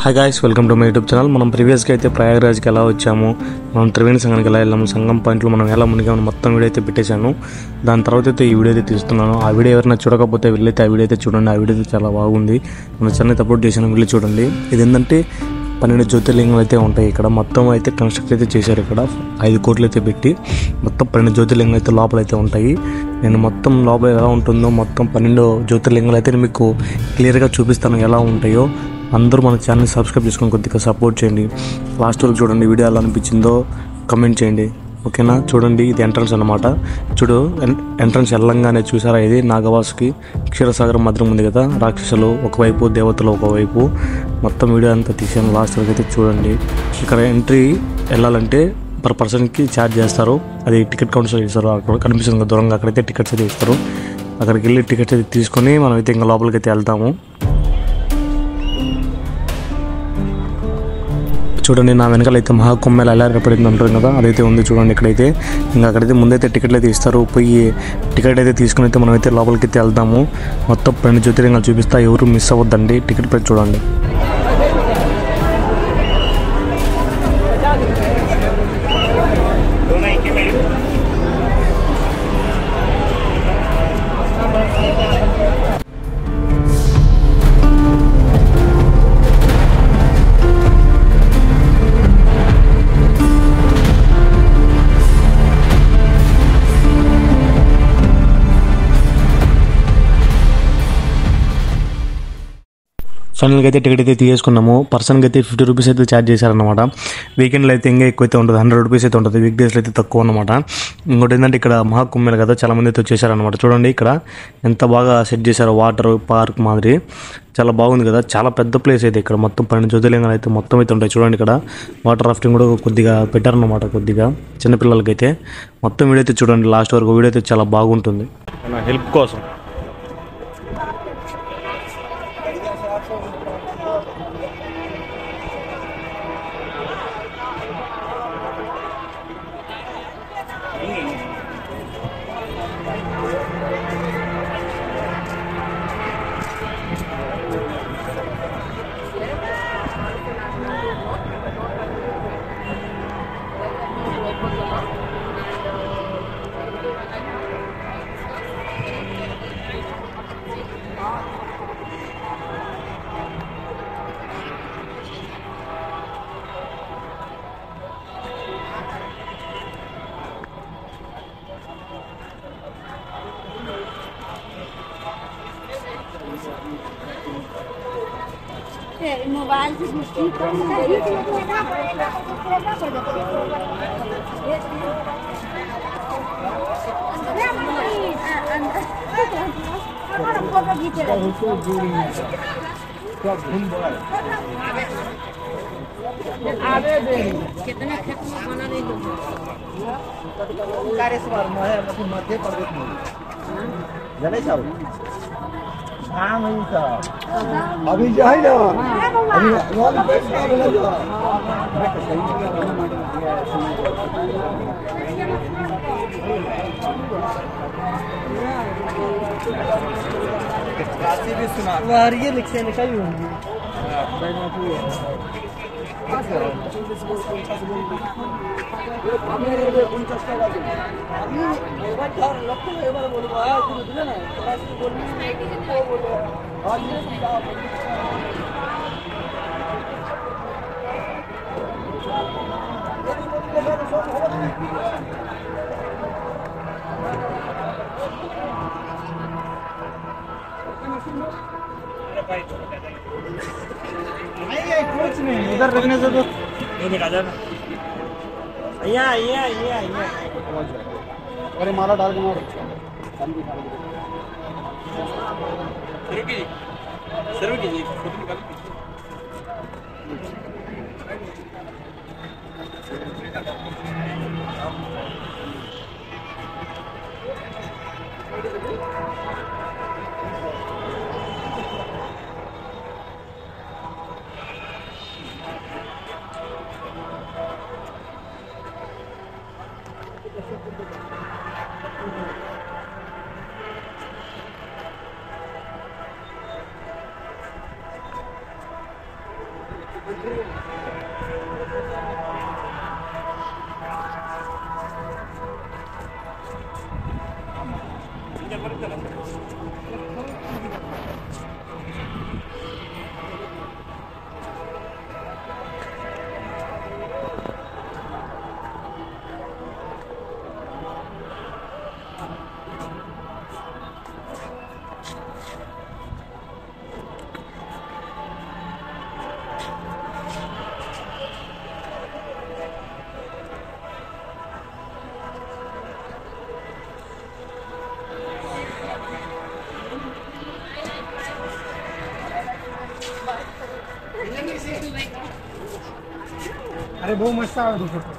Hi guys, welcome to my YouTube channel. మనం ప్రీవియస్గా అయితే ప్రయాగరాజ్కి ఎలా వచ్చాము, మనం త్రివేణి సంఘానికి ఎలా వెళ్ళాము, సంఘం పాయింట్లో మనం ఎలా మునిగాము మొత్తం వీడియో అయితే పెట్టేశాను. దాని తర్వాత అయితే ఈ వీడియో అయితే తీస్తున్నాను. ఆ వీడియో ఎవరైనా చూడకపోతే వెళ్ళైతే ఆ వీడియో అయితే చూడండి. ఆ వీడియో అయితే చాలా బాగుంది. మన ఛానల్ అప్లోడ్ చేశాను, వెళ్ళి చూడండి. ఇది ఏంటంటే 12 జ్యోతిర్లింగాలు అయితే ఉంటాయి ఇక్కడ. మొత్తం అయితే కన్స్ట్రక్ట్ అయితే చేశారు. ఇక్కడ 5 కోట్లు అయితే పెట్టి మొత్తం 12 జ్యోతిర్లింగాలు అయితే లోపల అయితే ఉంటాయి. నేను మొత్తం లోపల ఎలా ఉంటుందో మొత్తం 12 జ్యోతిర్లింగాలు అయితే మీకు క్లియర్గా చూపిస్తాను ఎలా ఉంటాయో. అందరూ మన ఛానల్ని సబ్స్క్రైబ్ చేసుకొని కొద్దిగా సపోర్ట్ చేయండి. లాస్ట్ వరకు చూడండి. వీడియో ఎలా అనిపించిందో కమెంట్ చేయండి, ఓకేనా? చూడండి, ఇది ఎంట్రన్స్ అనమాట. చూడు, ఎంట్రన్స్ వెళ్ళంగానే చూసారా, ఇది నాగవాసుకి క్షీరసాగరం మధ్యం ఉంది కదా. రాక్షసులు ఒకవైపు, దేవతలు ఒకవైపు. మొత్తం వీడియో అంతా తీసాను, లాస్ట్ వరకు అయితే చూడండి. ఇక్కడ ఎంట్రీ వెళ్ళాలంటే పర్ పర్సన్కి ఛార్జ్ చేస్తారు. అది టికెట్ కౌంటర్ ఇస్తారు. అక్కడ కనిపిస్తుంది కదా దూరంగా, అక్కడైతే టికెట్స్ అయితే ఇస్తారు. అక్కడికి వెళ్ళి టికెట్స్ అయితే తీసుకొని మనమైతే ఇంకా లోపలికి అయితే వెళ్తాము. చూడండి, నా వెనకాల అయితే మహాకుంభమేళా ఎలా ఏర్పడింది అంటారు కదా, అదైతే ఉంది చూడండి. ఇక్కడైతే ఇంకా అక్కడైతే ముందైతే టికెట్లు అయితే ఇస్తారు. పోయి టికెట్ అయితే తీసుకుని అయితే మనమైతే లోపలికి అయితే వెళ్తాము. మొత్తం 12 జ్యోతిర్లింగాలు చూపిస్తా, ఎవరు మిస్ అవ్వద్దండి. టికెట్ పెట్టి చూడండి. ఫైనల్గా అయితే టికెట్ అయితే తీసుకున్నాము. పర్సన్కి అయితే 50 రూపీస్ అయితే ఛార్జ్ చేశారనమాట. వీకెండ్లో అయితే ఇంకా ఎక్కువ అయితే ఉంటుంది, 100 రూపీస్ అయితే ఉంటుంది. వీక్ డేస్లో అయితే తక్కువ అనమాట. ఇంకోటి ఏంటంటే ఇక్కడ మహాకుంభమేళా కదా, చాలామంది అయితే వచ్చేసారనమాట. చూడండి ఇక్కడ ఎంత బాగా సెట్ చేశారో, వాటర్ పార్క్ మాదిరి చాలా బాగుంది కదా. చాలా పెద్ద ప్లేస్ అయితే ఇక్కడ. మొత్తం 12 జ్యోతిర్లింగాలు అయితే మొత్తం అయితే ఉంటాయి. చూడండి ఇక్కడ వాటర్ రాఫ్టింగ్ కూడా కొద్దిగా పెట్టారనమాట, కొద్దిగా చిన్నపిల్లలకైతే. మొత్తం వీడియో అయితే చూడండి లాస్ట్ వరకు. వీడియో అయితే చాలా బాగుంటుంది. నా హెల్ప్ కోసం मोबाइल से कितना खेत में बना रही मध्य प्रदेश में जने अभी जो है ना काशी भी सुना ये लिखे लिखाई होंगी कुछ नहीं, इधर रखने से तो नहीं दिखा जाना। अरे माला डाल के मारो। सर्व कीजिए, फोटो निकाल। अरे बहुत मस्त आहे तो फोटो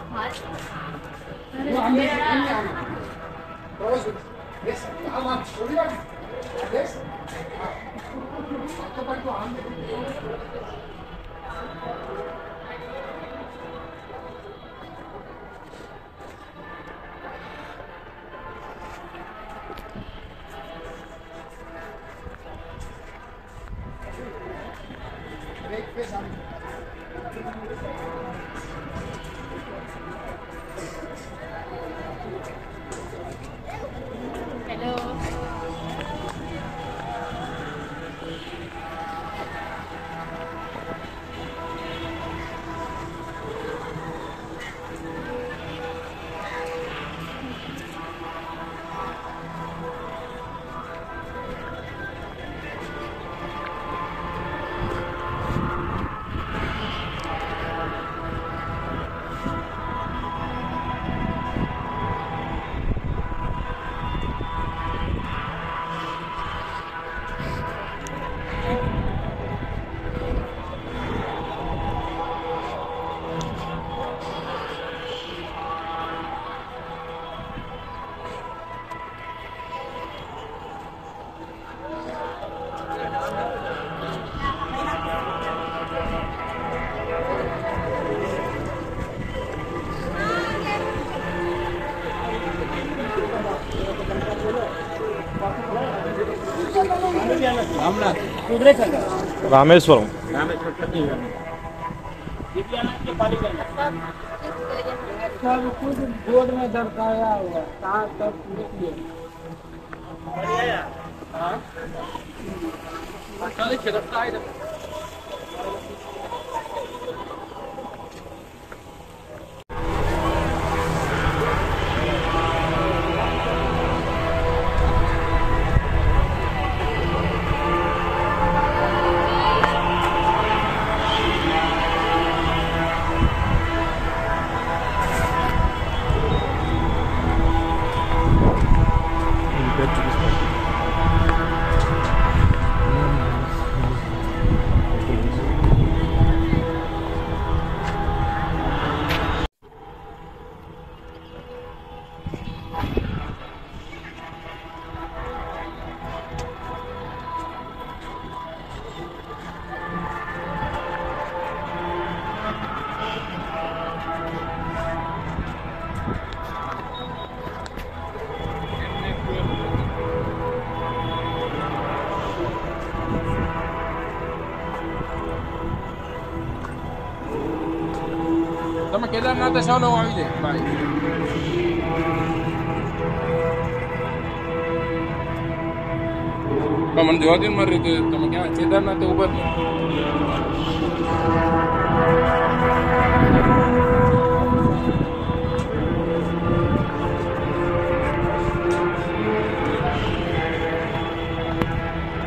రామేశ్వరం सब कुछ बोर्ड में दर्शाया हुआ कहाँ तक लिखिए તમે કેદારનાથ સાલો આવી જાય ભાઈ મને જોવા દે મારી રીતે તમે ક્યાં કેદારનાથ ઉભા જ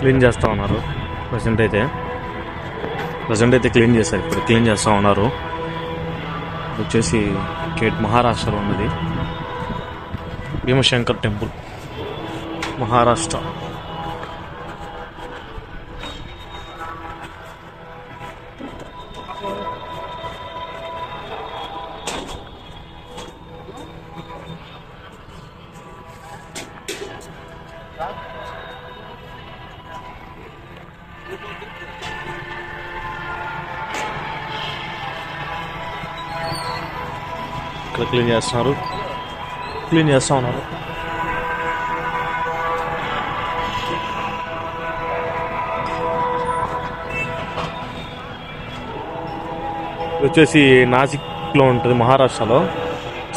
క్లీన్ చేస్తూ ఉన్నారు ప్రజెంట్ అయితే క్లీన్ చేశారు. ఇప్పుడు క్లీన్ చేస్తూ ఉన్నారు. వచ్చేసి కేట్ మహారాష్ట్రలో ఉన్నది భీమశంకర్ టెంపుల్, మహారాష్ట్ర. ఇక్కడ క్లీన్ చేస్తూ ఉన్నారు. ఇది వచ్చేసి నాసిక్లో ఉంటుంది, మహారాష్ట్రలో.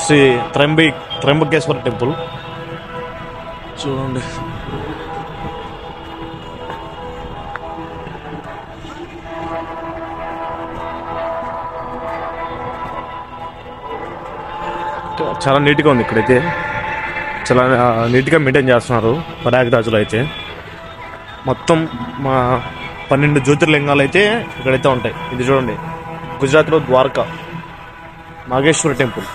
శ్రీ త్రయంబకేశ్వర టెంపుల్ చూడండి. చాలా నీట్గా ఉంది ఇక్కడైతే, చాలా నీట్గా మెయింటైన్ చేస్తున్నారు ప్రయాగ్రాజ్లో అయితే. మొత్తం మా 12 జ్యోతిర్లింగాలు అయితే ఇక్కడైతే ఉంటాయి. ఇది చూడండి, గుజరాత్లో ద్వారకా నాగేశ్వర టెంపుల్.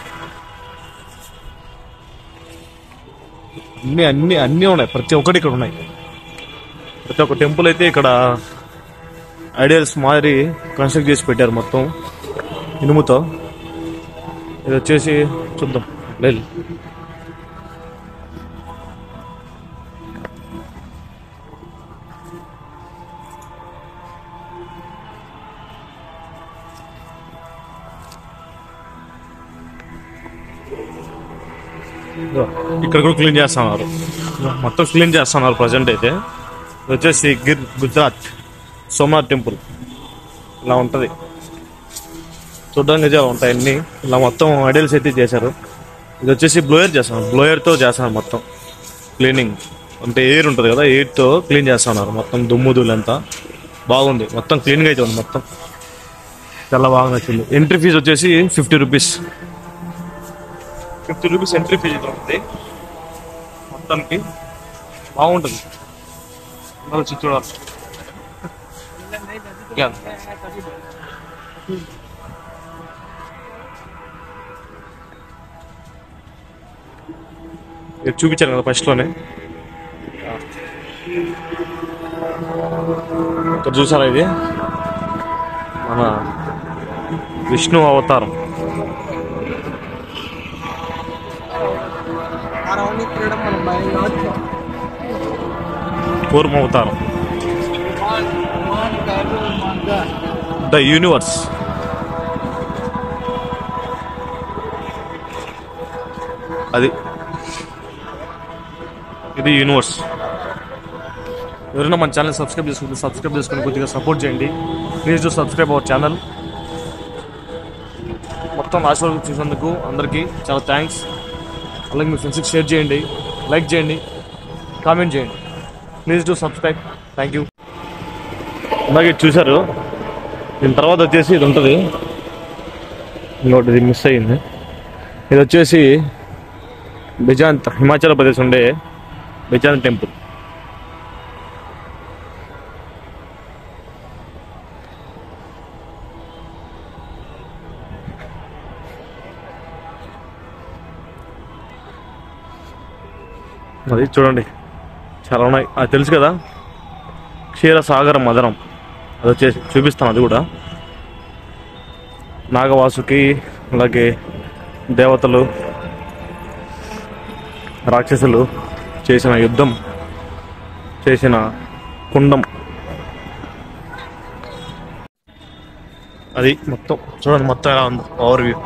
అన్నీ ఉన్నాయి, ప్రతి ఒక్కటి ఇక్కడ ఉన్నాయి. ప్రతి ఒక్క టెంపుల్ అయితే ఇక్కడ ఐడియల్స్ మాదిరి కన్స్ట్రక్ట్ చేసి పెట్టారు మొత్తం ఇనుముతో. ఇది వచ్చేసి చూద్దాం లేదు. ఇక్కడ కూడా క్లీన్ చేస్తున్నారు, మొత్తం క్లీన్ చేస్తున్నారు ప్రజెంట్ అయితే. ఇది వచ్చేసి గుజరాత్ సోమనాథ్ టెంపుల్. ఇలా ఉంటుంది చూడడానికి, చాలా ఉంటాయి అన్నీ. ఇలా మొత్తం ఐడియల్స్ అయితే చేశారు. ఇది వచ్చేసి బ్లోయర్తో చేస్తున్నారు మొత్తం క్లీనింగ్. అంటే ఎయిర్ ఉంటుంది కదా, ఎయిర్తో క్లీన్ చేస్తున్నారు మొత్తం దుమ్ముదులంతా. బాగుంది, మొత్తం క్లీన్గా అయితే ఉంది మొత్తం. చాలా బాగా నచ్చింది. ఎంట్రీ ఫీజు వచ్చేసి 50 రూపీస్. 50 రూపీస్ ఎంట్రీ ఫీజు అయితే ఉంటుంది. మొత్తానికి బాగుంటుంది, వచ్చి చూడాలి. చూపించాను కదా ఫస్ట్లోనే. ఇక్కడ చూసారా, ఇది మన విష్ణు అవతారం. కూర్మ అవతారం, ద యూనివర్స్. అది ఇది యూనివర్స్. ఎవరైనా మన ఛానల్ సబ్స్క్రైబ్ చేసుకుని కొద్దిగా సపోర్ట్ చేయండి. Please do subscribe our channel. మొత్తం లాస్ట్ వరకు చూసినందుకు అందరికీ చాలా థ్యాంక్స్. అలాగే మీ ఫ్రెండ్స్కి షేర్ చేయండి, లైక్ చేయండి, కామెంట్ చేయండి. Please do subscribe. Thank you. అలాగే చూశారు. దీని తర్వాత వచ్చేసి ఇది ఉంటుంది, ఇంకోటి ఇది మిస్ అయ్యింది. ఇది వచ్చేసి బిజాంత్, హిమాచల్ ప్రదేశ్ ఉండే బిజాంత్ టెంపుల్. అది చూడండి, చాలా ఉన్నాయి. అది తెలుసు కదా, క్షీరసాగర మదనం. అది వచ్చేసి చూపిస్తాను. అది కూడా నాగవాసుకి, అలాగే దేవతలు రాక్షసులు చేసిన యుద్ధం చేసిన కుండం. అది మొత్తం చూడండి, మొత్తం ఎలా ఉంది ఓవర్ వ్యూ.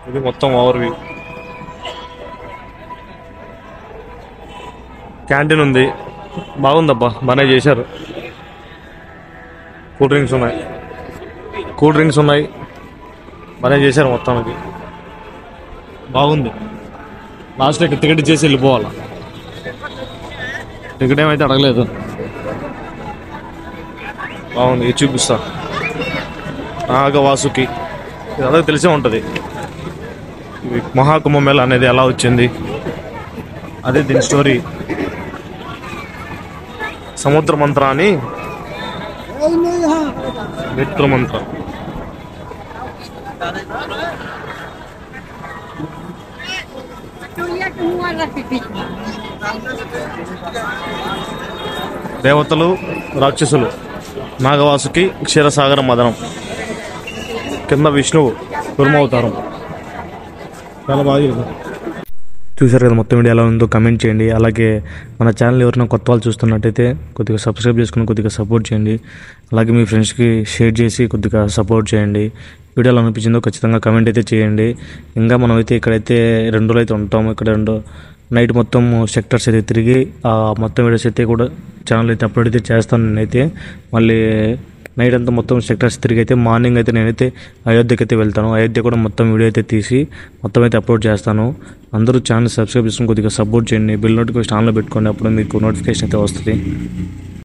ఇది మొత్తం ఓవర్ వ్యూ. క్యాంటీన్ ఉంది, బాగుందబ్బా, బాగానే చేశారు. కూల్ డ్రింక్స్ ఉన్నాయి, బాగానే చేశారు. మొత్తానికి బాగుంది. లాస్ట్లో ఇక్కడ టికెట్ చేసి వెళ్ళిపోవాలా. టికెట్ ఏమైతే అడగలేదు. బాగుంది. ఇది చూపిస్తా. నాగవాసుకి ఇదంతా తెలిసే ఉంటుంది. మహాకుంభమేళ అనేది ఎలా వచ్చింది, అదే దీని స్టోరీ. సముద్ర మంత్ర అని, మిత్ర మంత్ర. దేవతలు రాక్షసులు, నాగవాసుకి క్షీరసాగర మదనం, కింద విష్ణువు కుర్మావతారం. చాలా బాగా చూసారు కదా. మొత్తం వీడియో ఎలా ఉందో కమెంట్ చేయండి. అలాగే మన ఛానల్ ఎవరైనా కొత్త వాళ్ళు చూస్తున్నట్టయితే కొద్దిగా సబ్స్క్రైబ్ చేసుకుని కొద్దిగా సపోర్ట్ చేయండి. అలాగే మీ ఫ్రెండ్స్కి షేర్ చేసి కొద్దిగా సపోర్ట్ చేయండి. వీడియోలో అనిపించిందో ఖచ్చితంగా కమెంట్ అయితే చేయండి. ఇంకా మనమైతే ఇక్కడైతే 2 రోజులు అయితే ఉంటాము. ఇక్కడ నైట్ మొత్తం సెక్టర్స్ అయితే తిరిగి మొత్తం వీడియోస్ అయితే కూడా ఛానల్ అయితే అప్లోడ్ అయితే చేస్తాను నేనైతే. మళ్ళీ నైట్ అంతా మొత్తం సెక్టర్స్ తిరిగి అయితే మార్నింగ్ అయితే నేనైతే అయోధ్యకి అయితే వెళ్తాను. అయోధ్య కూడా మొత్తం వీడియో అయితే తీసి మొత్తం అయితే అప్లోడ్ చేస్తాను. అందరూ ఛానల్ సబ్స్క్రైబ్ చేసుకుని కొద్దిగా సపోర్ట్ చేయండి. బిల్ నోటిఫికేషన్ ఆన్లో పెట్టుకోండి, అప్పుడు మీకు నోటిఫికేషన్ అయితే వస్తుంది.